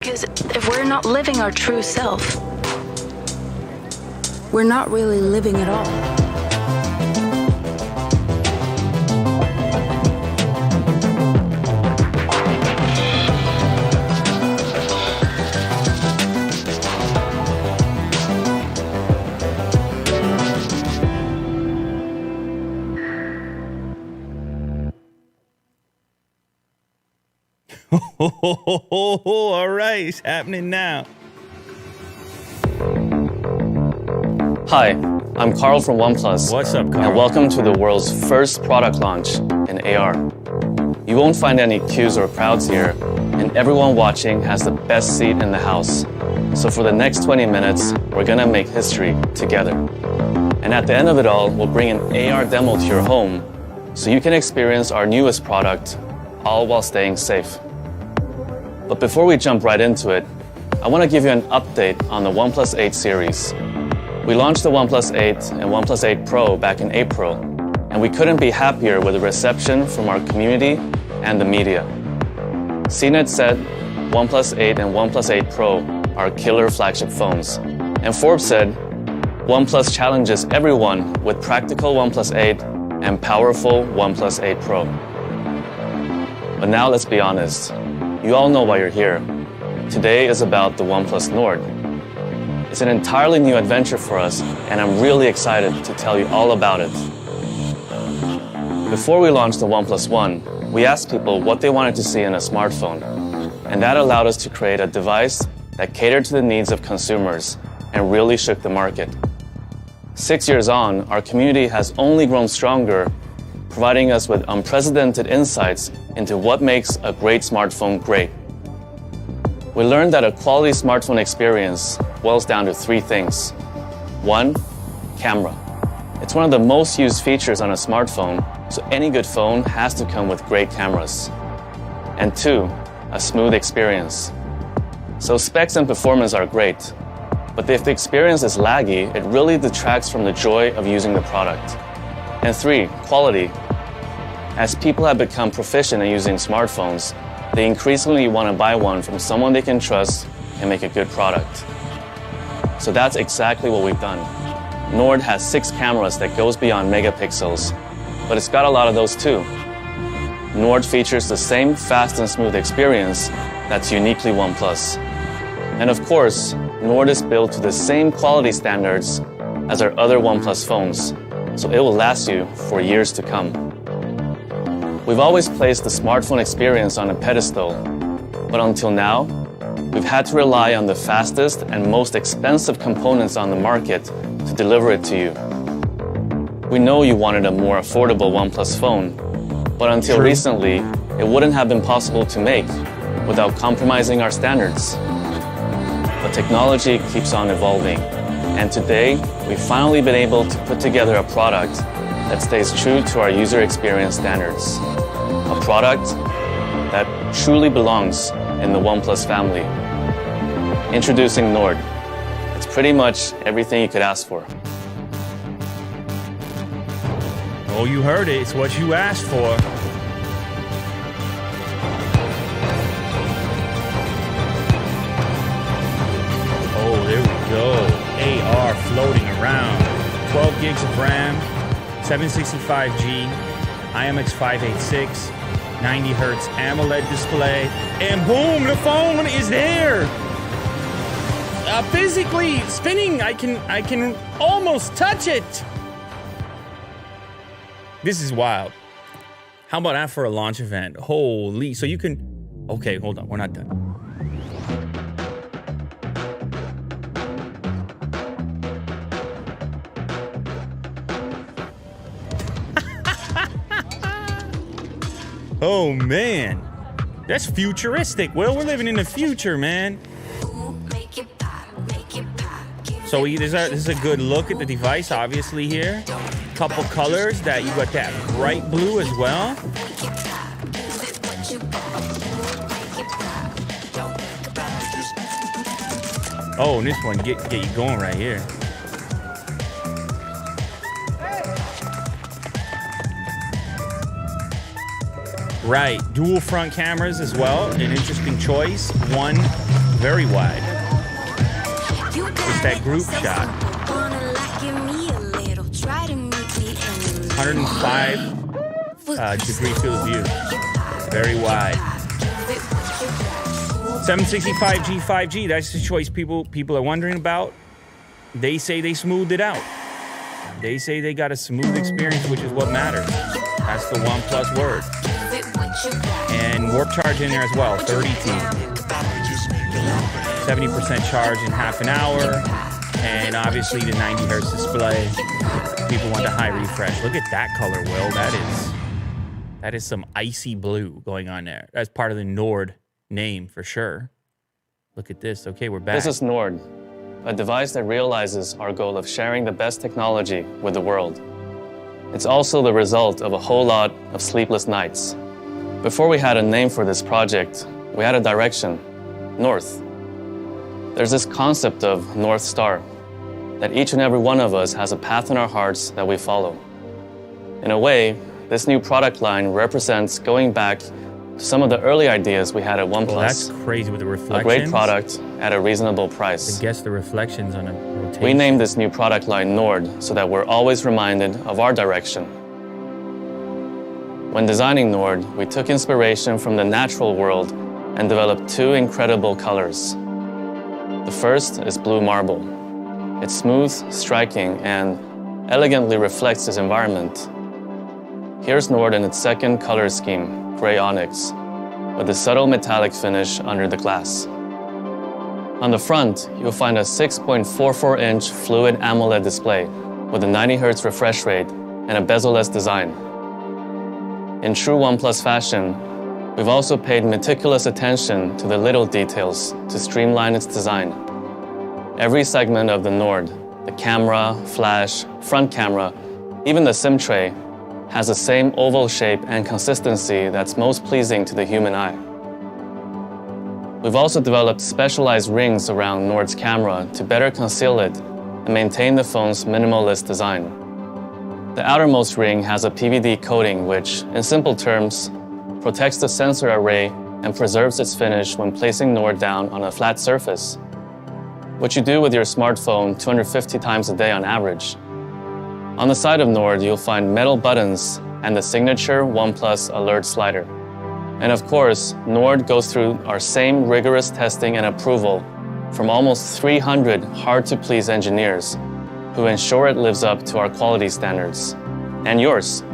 Because if we're not living our true self, we're not really living at all. All right, it's happening now. Hi, I'm Carl from Oneplus. What's up, Carl? And welcome to the world's first product launch in AR. You won't find any queues or crowds here, and everyone watching has the best seat in the house. So for the next 20 minutes, we're gonna make history together. And at the end of it all, we'll bring an AR demo to your home so you can experience our newest product, all while staying safe. But before we jump right into it, I want to give you an update on the OnePlus 8 series. We launched the OnePlus 8 and OnePlus 8 Pro back in April, and we couldn't be happier with the reception from our community and the media. CNET said OnePlus 8 and OnePlus 8 Pro are killer flagship phones, and Forbes said OnePlus challenges everyone with practical OnePlus 8 and powerful OnePlus 8 Pro. But now let's be honest. You all know why you're here. Today is about the OnePlus Nord. It's an entirely new adventure for us, and I'm really excited to tell you all about it. Before we launched the OnePlus One, we asked people what they wanted to see in a smartphone, and that allowed us to create a device that catered to the needs of consumers and really shook the market. 6 years on, our community has only grown stronger, providing us with unprecedented insights into what makes a great smartphone great. We learned that a quality smartphone experience boils down to three things. 1, camera. It's one of the most used features on a smartphone, so any good phone has to come with great cameras. And 2, a smooth experience. So specs and performance are great, but if the experience is laggy, it really detracts from the joy of using the product. And 3, quality. As people have become proficient in using smartphones, they increasingly want to buy one from someone they can trust and make a good product. So that's exactly what we've done. Nord has 6 cameras that goes beyond megapixels, but it's got a lot of those too. Nord features the same fast and smooth experience that's uniquely OnePlus. And of course, Nord is built to the same quality standards as our other OnePlus phones, so it will last you for years to come. We've always placed the smartphone experience on a pedestal, but until now, we've had to rely on the fastest and most expensive components on the market to deliver it to you. We know you wanted a more affordable OnePlus phone, but until recently, it wouldn't have been possible to make without compromising our standards. But technology keeps on evolving, and today, we've finally been able to put together a product that stays true to our user experience standards. A product that truly belongs in the OnePlus family. Introducing Nord. It's pretty much everything you could ask for. Oh, you heard it. It's what you asked for. Oh, there we go. AR floating around. 12 gigs of RAM, 765G, IMX586, 90 Hertz AMOLED display, and boom, the phone is there. Physically spinning, I can almost touch it. This is wild. How about that for a launch event? Holy, so you can, okay, hold on, we're not done. Oh man, that's futuristic. Well, we're living in the future, man. So this is a good look at the device, obviously here. Couple colors that you got that bright blue as well. Oh, and this one get you going right here. Right, dual front cameras as well, an interesting choice. One very wide. It's that group shot. 105 degree field of view. Very wide. 765G 5G, that's the choice people are wondering about. They say they smoothed it out. They say they got a smooth experience, which is what matters. That's the OnePlus word. And warp charge in there as well, 30T. 70% charge in half an hour. And obviously the 90 hertz display. People want the high refresh. Look at that color, Will. That is some icy blue going on there. That's part of the Nord name for sure. Look at this. Okay, we're back. This is Nord, a device that realizes our goal of sharing the best technology with the world. It's also the result of a whole lot of sleepless nights. Before we had a name for this project, we had a direction, north. There's this concept of North Star, that each and every one of us has a path in our hearts that we follow. In a way, this new product line represents going back to some of the early ideas we had at OnePlus. Well, that's crazy with the reflections. A great product at a reasonable price. I guess the reflections on a rotation. We named this new product line Nord so that we're always reminded of our direction. When designing Nord, we took inspiration from the natural world and developed two incredible colors. The first is blue marble. It's smooth, striking, and elegantly reflects its environment. Here's Nord in its second color scheme, gray onyx, with a subtle metallic finish under the glass. On the front, you'll find a 6.44-inch fluid AMOLED display with a 90 Hz refresh rate and a bezel-less design. In true OnePlus fashion, we've also paid meticulous attention to the little details to streamline its design. Every segment of the Nord, the camera, flash, front camera, even the SIM tray, has the same oval shape and consistency that's most pleasing to the human eye. We've also developed specialized rings around Nord's camera to better conceal it and maintain the phone's minimalist design. The outermost ring has a PVD coating which, in simple terms, protects the sensor array and preserves its finish when placing Nord down on a flat surface, which you do with your smartphone 250 times a day on average. On the side of Nord, you'll find metal buttons and the signature OnePlus alert slider. And of course, Nord goes through our same rigorous testing and approval from almost 300 hard-to-please engineers who ensure it lives up to our quality standards. And yours.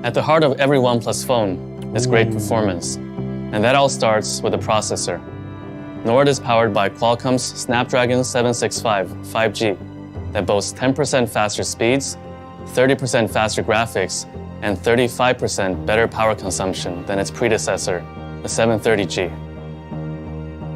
At the heart of every OnePlus phone is great performance, and that all starts with the processor. Nord is powered by Qualcomm's Snapdragon 765 5G that boasts 10% faster speeds, 30% faster graphics, and 35% better power consumption than its predecessor, the 730G.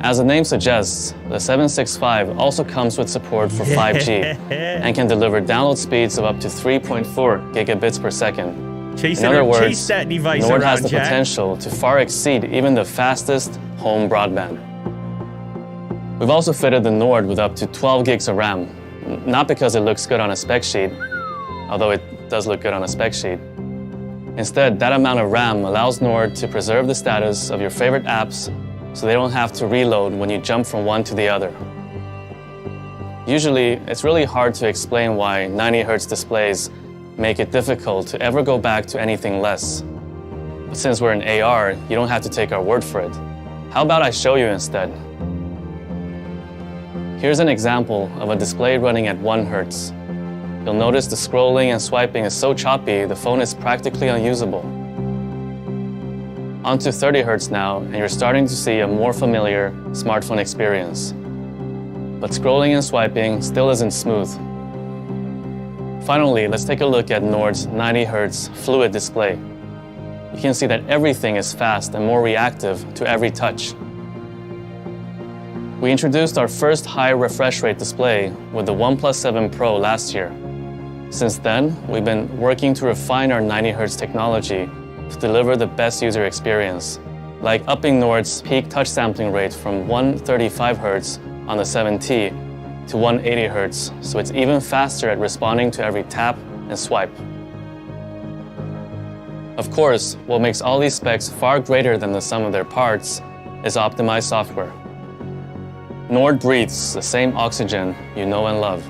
As the name suggests, the 765 also comes with support for 5G and can deliver download speeds of up to 3.4 gigabits per second. In other words, Nord has the potential to far exceed even the fastest home broadband. We've also fitted the Nord with up to 12 gigs of RAM, not because it looks good on a spec sheet, although it does look good on a spec sheet. Instead, that amount of RAM allows Nord to preserve the status of your favorite apps so they don't have to reload when you jump from one to the other. Usually, it's really hard to explain why 90 Hz displays make it difficult to ever go back to anything less. But since we're in AR, you don't have to take our word for it. How about I show you instead? Here's an example of a display running at 1 Hertz. You'll notice the scrolling and swiping is so choppy, the phone is practically unusable. Onto 30 Hertz now, and you're starting to see a more familiar smartphone experience. But scrolling and swiping still isn't smooth. Finally, let's take a look at Nord's 90 Hz fluid display. You can see that everything is fast and more reactive to every touch. We introduced our first high refresh rate display with the OnePlus 7 Pro last year. Since then, we've been working to refine our 90 Hz technology to deliver the best user experience, like upping Nord's peak touch sampling rate from 135 Hz on the 7T to 180 Hz, so it's even faster at responding to every tap and swipe. Of course, what makes all these specs far greater than the sum of their parts is optimized software. Nord breathes the same oxygen you know and love.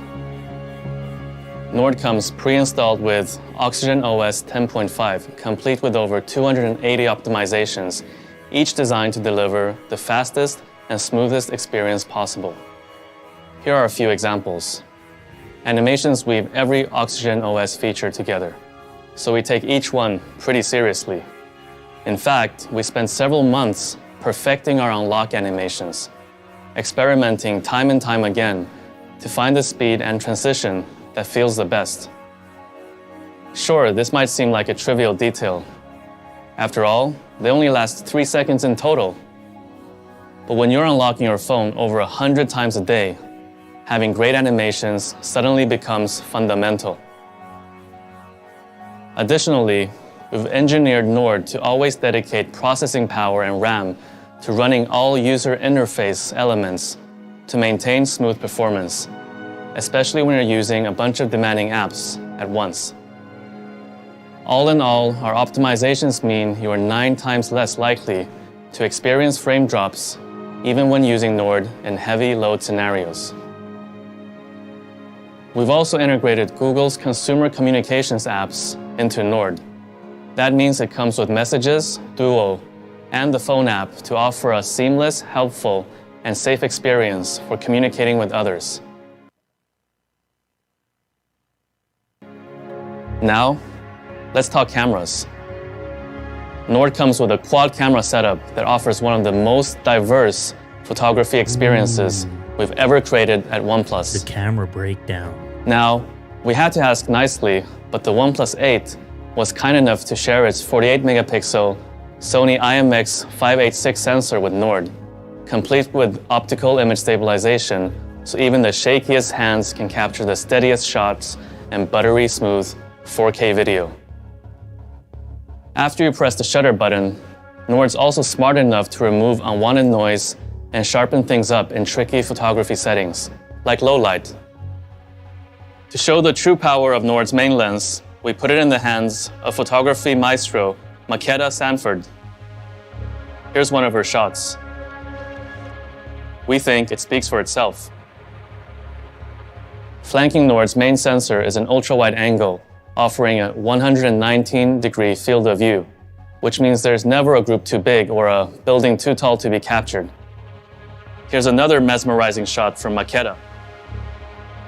Nord comes pre-installed with Oxygen OS 10.5, complete with over 280 optimizations, each designed to deliver the fastest and smoothest experience possible. Here are a few examples. Animations weave every Oxygen OS feature together, so we take each one pretty seriously. In fact, we spent several months perfecting our unlock animations, experimenting time and time again to find the speed and transition that feels the best. Sure, this might seem like a trivial detail. After all, they only last 3 seconds in total. But when you're unlocking your phone over 100 times a day, having great animations suddenly becomes fundamental. Additionally, we've engineered Nord to always dedicate processing power and RAM to running all user interface elements to maintain smooth performance, especially when you're using a bunch of demanding apps at once. All in all, our optimizations mean you are 9 times less likely to experience frame drops even when using Nord in heavy load scenarios. We've also integrated Google's consumer communications apps into Nord. That means it comes with Messages, Duo, and the phone app to offer a seamless, helpful, and safe experience for communicating with others. Now, let's talk cameras. Nord comes with a quad camera setup that offers one of the most diverse photography experiences we've ever created at Oneplus. The camera breakdown. Now, we had to ask nicely, but the OnePlus 8 was kind enough to share its 48-megapixel Sony IMX586 sensor with Nord, complete with optical image stabilization, so even the shakiest hands can capture the steadiest shots and buttery smooth 4K video. After you press the shutter button, Nord's also smart enough to remove unwanted noise and sharpen things up in tricky photography settings, like low light. To show the true power of Nord's main lens, we put it in the hands of photography maestro Makeda Sanford. Here's one of her shots. We think it speaks for itself. Flanking Nord's main sensor is an ultra-wide angle, offering a 119-degree field of view, which means there's never a group too big or a building too tall to be captured. Here's another mesmerizing shot from Makeda.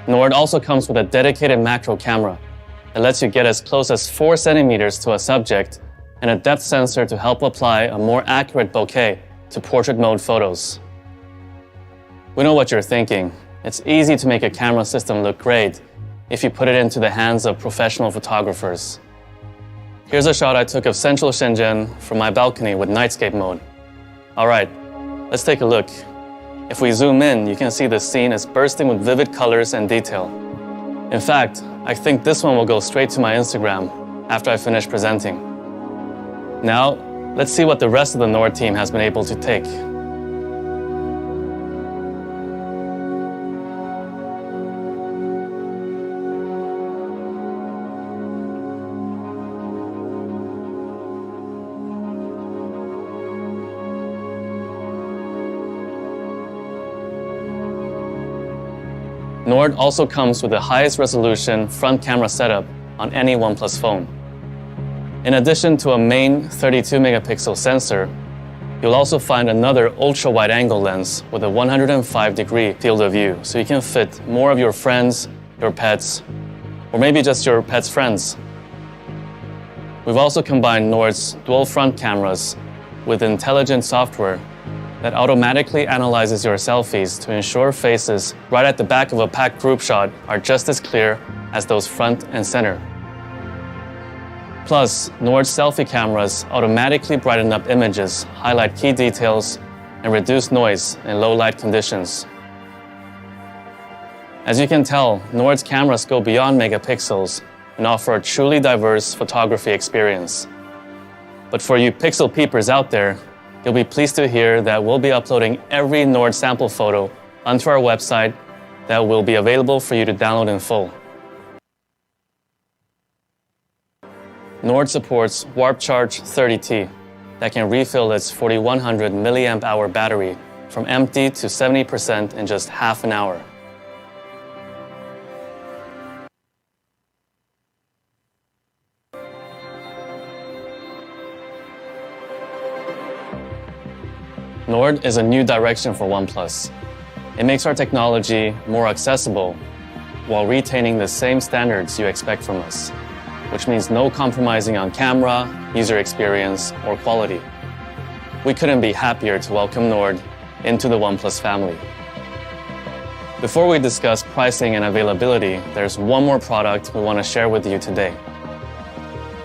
Nord also comes with a dedicated macro camera that lets you get as close as 4 centimeters to a subject and a depth sensor to help apply a more accurate bokeh to portrait mode photos. We know what you're thinking. It's easy to make a camera system look great if you put it into the hands of professional photographers. Here's a shot I took of central Shenzhen from my balcony with nightscape mode. All right, let's take a look. If we zoom in, you can see the scene is bursting with vivid colors and detail. In fact, I think this one will go straight to my Instagram after I finish presenting. Now, let's see what the rest of the Nord team has been able to take. Nord also comes with the highest resolution front camera setup on any OnePlus phone. In addition to a main 32-megapixel sensor, you'll also find another ultra-wide angle lens with a 105-degree field of view, so you can fit more of your friends, your pets, or maybe just your pet's friends. We've also combined Nord's dual front cameras with intelligent software that automatically analyzes your selfies to ensure faces right at the back of a packed group shot are just as clear as those front and center. Plus, Nord's selfie cameras automatically brighten up images, highlight key details, and reduce noise in low light conditions. As you can tell, Nord's cameras go beyond megapixels and offer a truly diverse photography experience. But for you pixel peepers out there, you'll be pleased to hear that we'll be uploading every Nord sample photo onto our website that will be available for you to download in full. Nord supports Warp Charge 30T that can refill its 4100 milliamp hour battery from empty to 70% in just half an hour. Nord is a new direction for OnePlus. It makes our technology more accessible while retaining the same standards you expect from us, which means no compromising on camera, user experience, or quality. We couldn't be happier to welcome Nord into the OnePlus family. Before we discuss pricing and availability, there's one more product we want to share with you today.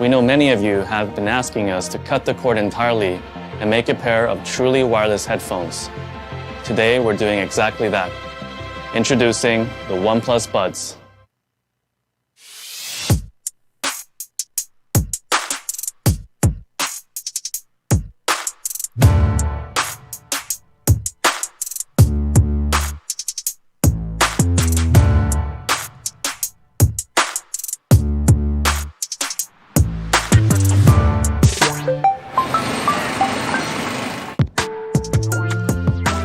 We know many of you have been asking us to cut the cord entirely and make a pair of truly wireless headphones. Today, we're doing exactly that. Introducing the OnePlus Buds.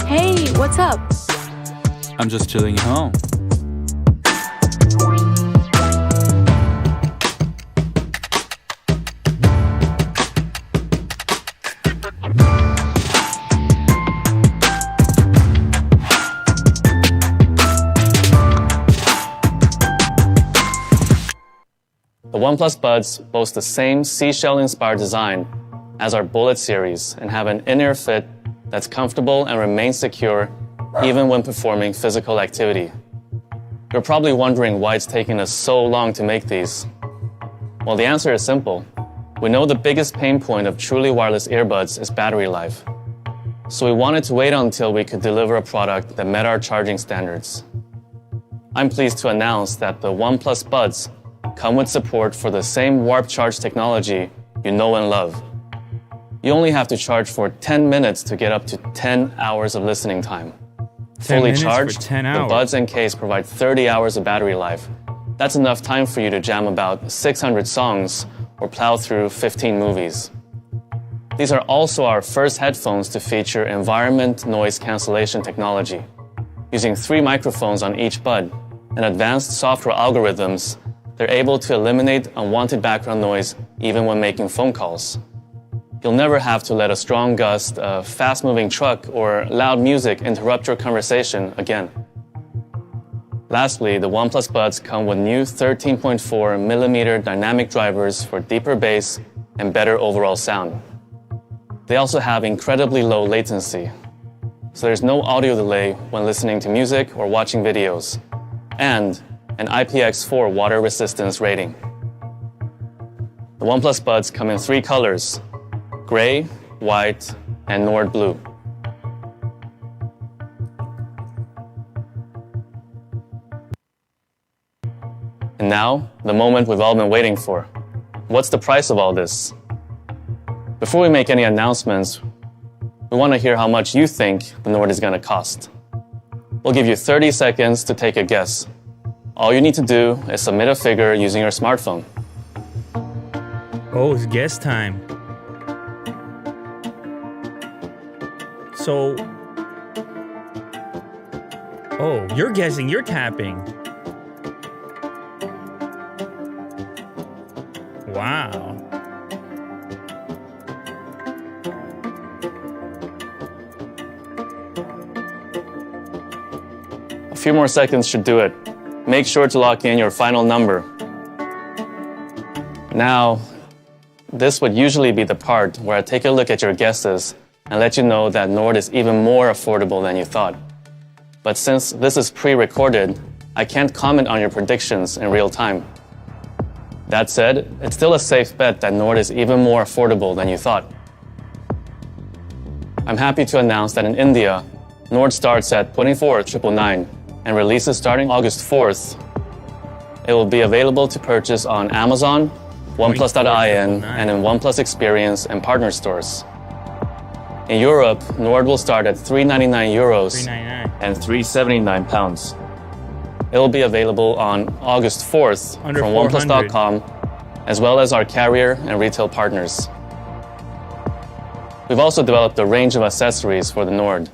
Hey, what's up? I'm just chilling at home. The OnePlus Buds boast the same seashell-inspired design as our Bullet series and have an in-ear fit that's comfortable and remains secure even when performing physical activity. You're probably wondering why it's taken us so long to make these. Well, the answer is simple. We know the biggest pain point of truly wireless earbuds is battery life. So we wanted to wait until we could deliver a product that met our charging standards. I'm pleased to announce that the OnePlus Buds come with support for the same Warp Charge technology you know and love. You only have to charge for 10 minutes to get up to 10 hours of listening time. Fully charged, the Buds and case provide 30 hours of battery life. That's enough time for you to jam about 600 songs or plow through 15 movies. These are also our first headphones to feature environment noise cancellation technology. Using 3 microphones on each bud and advanced software algorithms, they're able to eliminate unwanted background noise even when making phone calls. You'll never have to let a strong gust, a fast-moving truck, or loud music interrupt your conversation again. Lastly, the OnePlus Buds come with new 13.4mm dynamic drivers for deeper bass and better overall sound. They also have incredibly low latency, so there's no audio delay when listening to music or watching videos, and an IPX4 water resistance rating. The OnePlus Buds come in 3 colors: gray, white, and Nord blue. And now, the moment we've all been waiting for. What's the price of all this? Before we make any announcements, we want to hear how much you think the Nord is going to cost. We'll give you 30 seconds to take a guess. All you need to do is submit a figure using your smartphone. Oh, it's guess time. So, oh, you're guessing, you're tapping. Wow. A few more seconds should do it. Make sure to lock in your final number. Now, this would usually be the part where I take a look at your guesses and let you know that Nord is even more affordable than you thought. But since this is pre-recorded, I can't comment on your predictions in real time. That said, it's still a safe bet that Nord is even more affordable than you thought. I'm happy to announce that in India, Nord starts at 24,999 and releases starting August 4th. It will be available to purchase on Amazon, OnePlus.in, and in OnePlus Experience and partner stores. In Europe, Nord will start at €399 and £379. It will be available on August 4th Under from 400. OnePlus.com as well as our carrier and retail partners. We've also developed a range of accessories for the Nord,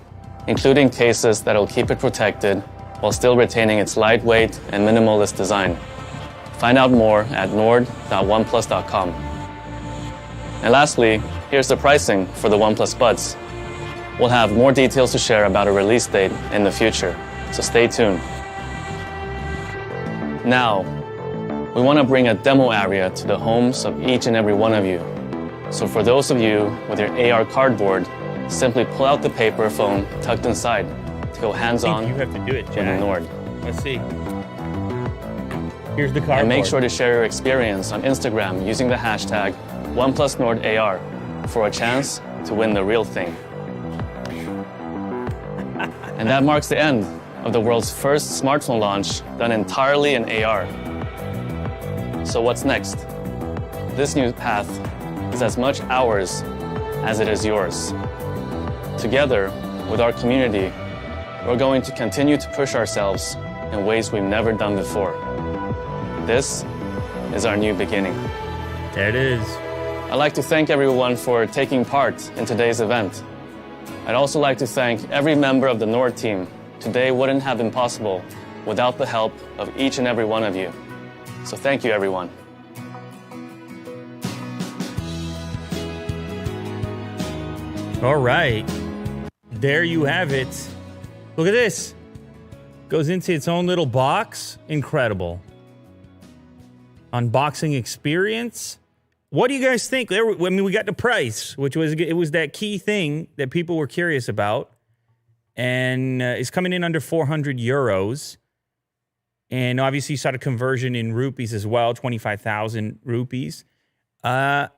including cases that will keep it protected while still retaining its lightweight and minimalist design. Find out more at nord.oneplus.com. And lastly, here's the pricing for the OnePlus Buds. We'll have more details to share about a release date in the future, so stay tuned. Now, we want to bring a demo area to the homes of each and every one of you. So for those of you with your AR cardboard, simply pull out the paper phone tucked inside to go hands-on You have to do it, with the Jack. Nord. Let's see. Here's the cardboard. And make sure to share your experience on Instagram using the hashtag OnePlusNordAR for a chance to win the real thing. And that marks the end of the world's first smartphone launch done entirely in AR. So what's next? This new path is as much ours as it is yours. Together, with our community, we're going to continue to push ourselves in ways we've never done before. This is our new beginning. There it is. I'd like to thank everyone for taking part in today's event. I'd also like to thank every member of the Nord team. Today wouldn't have been possible without the help of each and every one of you. So thank you, everyone. All right. There you have it. Look at this. Goes into its own little box. Incredible. Unboxing experience. What do you guys think? I mean, we got the price, which was that key thing that people were curious about. And it's coming in under 400 euros. And obviously you saw the conversion in rupees as well, 25,000 rupees. I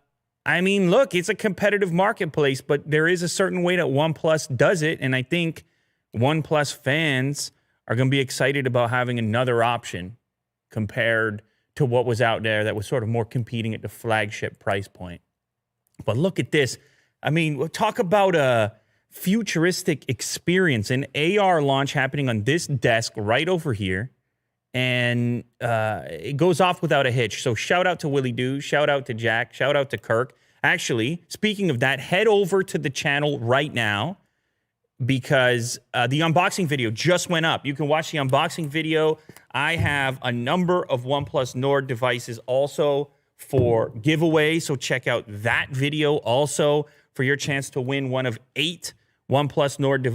mean, look, it's a competitive marketplace, but there is a certain way that OnePlus does it. And I think OnePlus fans are going to be excited about having another option compared to what was out there that was sort of more competing at the flagship price point. But look at this. I mean, we'll talk about a futuristic experience, an AR launch happening on this desk right over here. And it goes off without a hitch. So shout out to Willie Doo, shout out to Jack, shout out to Kirk. Actually, speaking of that, head over to the channel right now because the unboxing video just went up. You can watch the unboxing video. I have a number of OnePlus Nord devices also for giveaway. So check out that video also for your chance to win one of 8 OnePlus Nord devices.